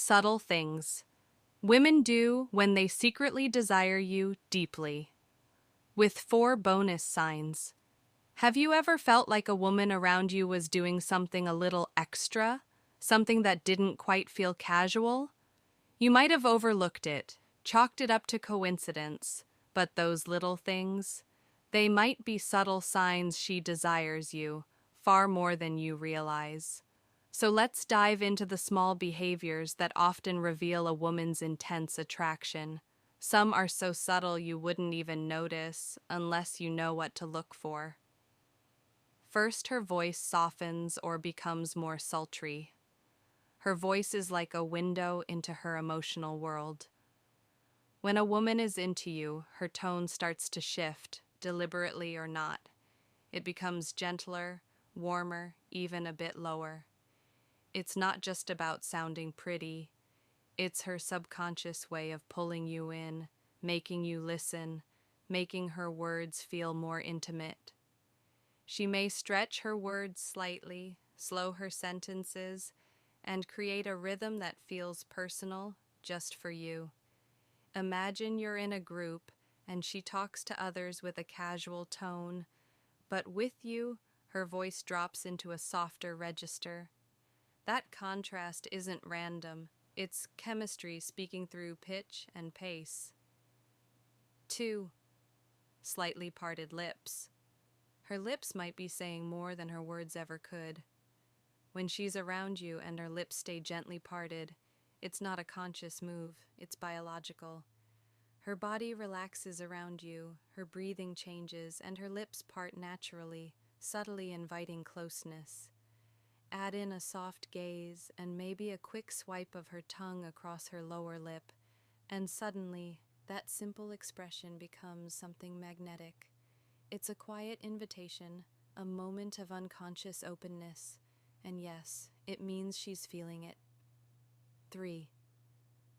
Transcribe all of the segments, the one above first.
Subtle things women do when they secretly desire you deeply. With 4 bonus signs. Have you ever felt like a woman around you was doing something a little extra? Something that didn't quite feel casual? You might have overlooked it, chalked it up to coincidence, but those little things, they might be subtle signs she desires you, far more than you realize. So let's dive into the small behaviors that often reveal a woman's intense attraction. Some are so subtle you wouldn't even notice unless you know what to look for. First, her voice softens or becomes more sultry. Her voice is like a window into her emotional world. When a woman is into you, her tone starts to shift, deliberately or not. It becomes gentler, warmer, even a bit lower. It's not just about sounding pretty. It's her subconscious way of pulling you in, making you listen, making her words feel more intimate. She may stretch her words slightly, slow her sentences, and create a rhythm that feels personal just for you. Imagine you're in a group and she talks to others with a casual tone, but with you, her voice drops into a softer register. That contrast isn't random, it's chemistry speaking through pitch and pace. 2. Slightly parted lips. Her lips might be saying more than her words ever could. When she's around you and her lips stay gently parted, it's not a conscious move, it's biological. Her body relaxes around you, her breathing changes, and her lips part naturally, subtly inviting closeness. Add in a soft gaze and maybe a quick swipe of her tongue across her lower lip, and suddenly, that simple expression becomes something magnetic. It's a quiet invitation, a moment of unconscious openness, and yes, it means she's feeling it. 3.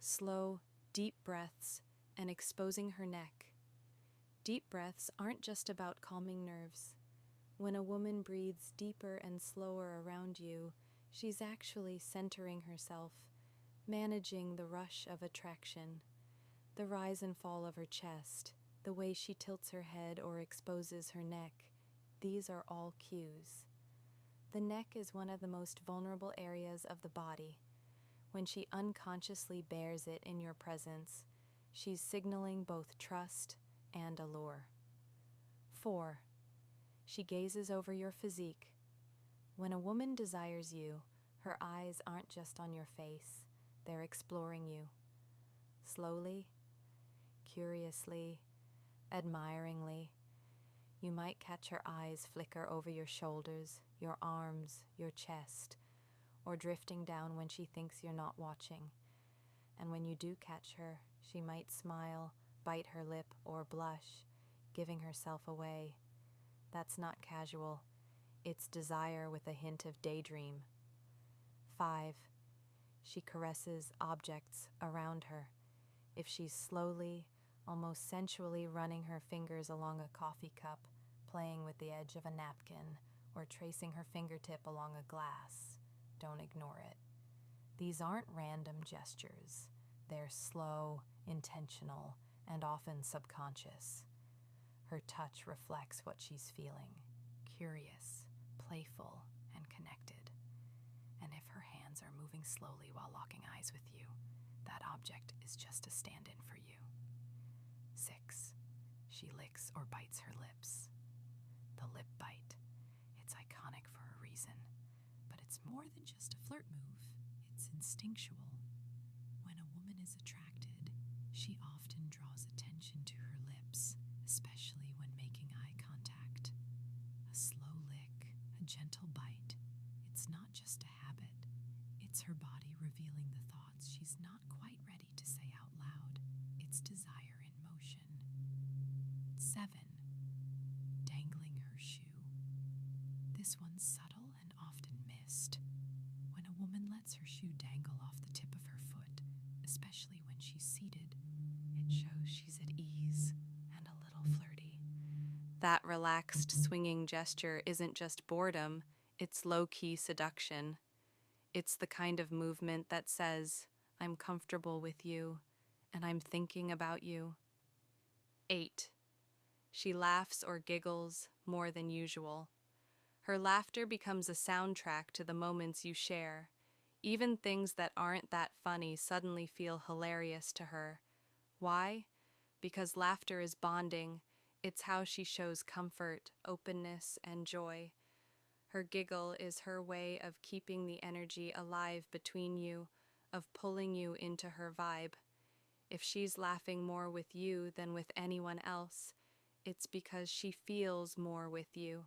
Slow, deep breaths and exposing her neck. Deep breaths aren't just about calming nerves. When a woman breathes deeper and slower around you, she's actually centering herself, managing the rush of attraction, the rise and fall of her chest, the way she tilts her head or exposes her neck. These are all cues. The neck is one of the most vulnerable areas of the body. When she unconsciously bears it in your presence, she's signaling both trust and allure. 4. She gazes over your physique. When a woman desires you, her eyes aren't just on your face, they're exploring you. Slowly, curiously, admiringly, you might catch her eyes flicker over your shoulders, your arms, your chest, or drifting down when she thinks you're not watching. And when you do catch her, she might smile, bite her lip, or blush, giving herself away. That's not casual. It's desire with a hint of daydream. 5. She caresses objects around her. If she's slowly, almost sensually running her fingers along a coffee cup, playing with the edge of a napkin, or tracing her fingertip along a glass, don't ignore it. These aren't random gestures. They're slow, intentional, and often subconscious. Her touch reflects what she's feeling, curious, playful, and connected. And if her hands are moving slowly while locking eyes with you, that object is just a stand-in for you. 6. She licks or bites her lips. The lip bite. It's iconic for a reason, but it's more than just a flirt move. It's instinctual. When a woman is attracted, she often draws attention to her lips, especially when making eye contact. A slow lick, a gentle bite. It's not just a habit. It's her body revealing the thoughts she's not quite ready to say out loud. It's desire in motion. 7. Dangling her shoe. This one's subtle and often missed. When a woman lets her shoe dangle off the tip of her foot, especially when she's seated, it shows she's at ease and a little flirty. That relaxed, swinging gesture isn't just boredom, it's low-key seduction. It's the kind of movement that says, I'm comfortable with you, and I'm thinking about you. 8. She laughs or giggles more than usual. Her laughter becomes a soundtrack to the moments you share. Even things that aren't that funny suddenly feel hilarious to her. Why? Because laughter is bonding. It's how she shows comfort, openness, and joy. Her giggle is her way of keeping the energy alive between you, of pulling you into her vibe. If she's laughing more with you than with anyone else, it's because she feels more with you.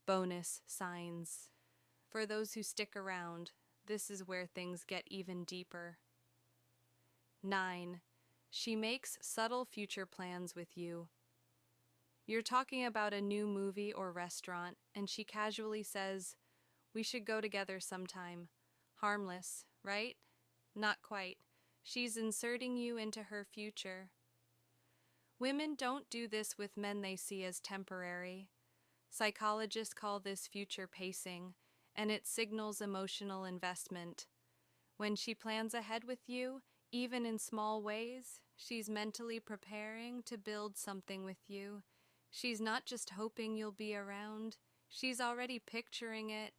Bonus signs. For those who stick around, this is where things get even deeper. 9. She makes subtle future plans with you. You're talking about a new movie or restaurant, and she casually says, "We should go together sometime." Harmless, right? Not quite. She's inserting you into her future. Women don't do this with men they see as temporary. Psychologists call this future pacing, and it signals emotional investment. When she plans ahead with you, even in small ways, she's mentally preparing to build something with you. She's not just hoping you'll be around, she's already picturing it.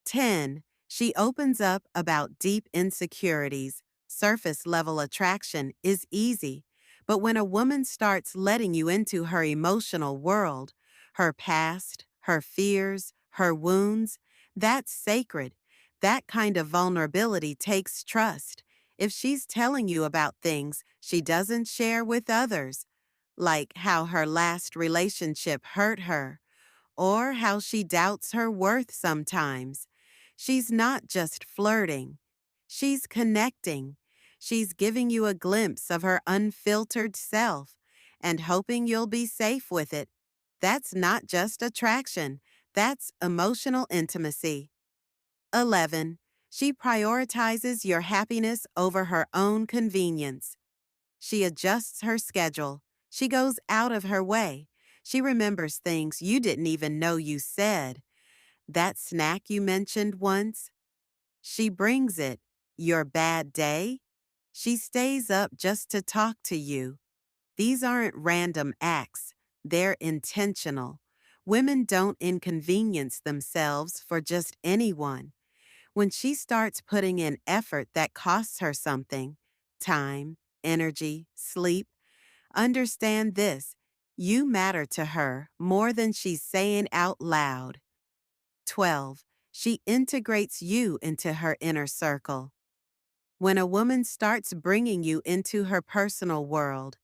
10. She opens up about deep insecurities. Surface level attraction is easy, but when a woman starts letting you into her emotional world, her past, her fears, her wounds, that's sacred. That kind of vulnerability takes trust. If she's telling you about things she doesn't share with others, like how her last relationship hurt her, or how she doubts her worth sometimes. She's not just flirting, she's connecting. She's giving you a glimpse of her unfiltered self and hoping you'll be safe with it. That's not just attraction, that's emotional intimacy. 11. She prioritizes your happiness over her own convenience. She adjusts her schedule. She goes out of her way. She remembers things you didn't even know you said. That snack you mentioned once, she brings it. Your bad day? She stays up just to talk to you. These aren't random acts. They're intentional. Women don't inconvenience themselves for just anyone. When she starts putting in effort that costs her something, time, energy, sleep, understand this, you matter to her more than she's saying out loud. 12. She integrates you into her inner circle. When a woman starts bringing you into her personal world,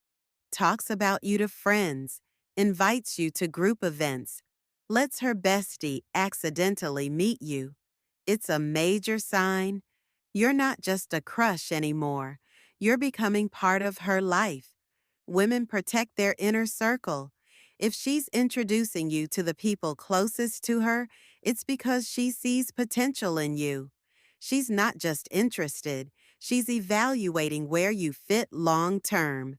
talks about you to friends, invites you to group events, lets her bestie accidentally meet you, it's a major sign. You're not just a crush anymore. You're becoming part of her life. Women protect their inner circle. If she's introducing you to the people closest to her, it's because she sees potential in you. She's not just interested, she's evaluating where you fit long term.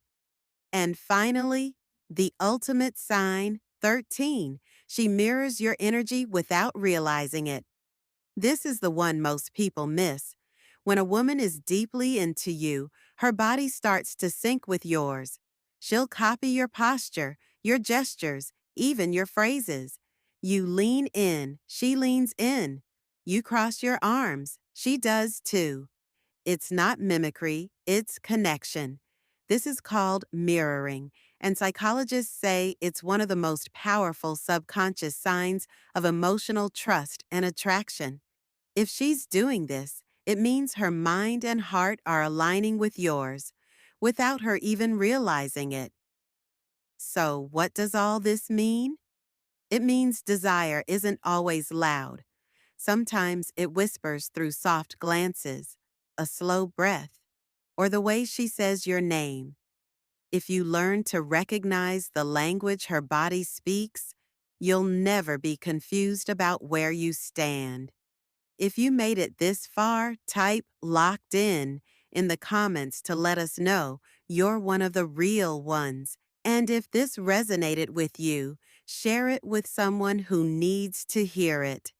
And finally, the ultimate sign, 13. She mirrors your energy without realizing it. This is the one most people miss. When a woman is deeply into you, her body starts to sync with yours. She'll copy your posture, your gestures, even your phrases. You lean in, she leans in. You cross your arms, she does too. It's not mimicry, it's connection. This is called mirroring, and psychologists say it's one of the most powerful subconscious signs of emotional trust and attraction. If she's doing this, it means her mind and heart are aligning with yours, without her even realizing it. So, what does all this mean? It means desire isn't always loud. Sometimes it whispers through soft glances, a slow breath, or the way she says your name. If you learn to recognize the language her body speaks, you'll never be confused about where you stand. If you made it this far, type locked in the comments to let us know you're one of the real ones. And if this resonated with you, share it with someone who needs to hear it.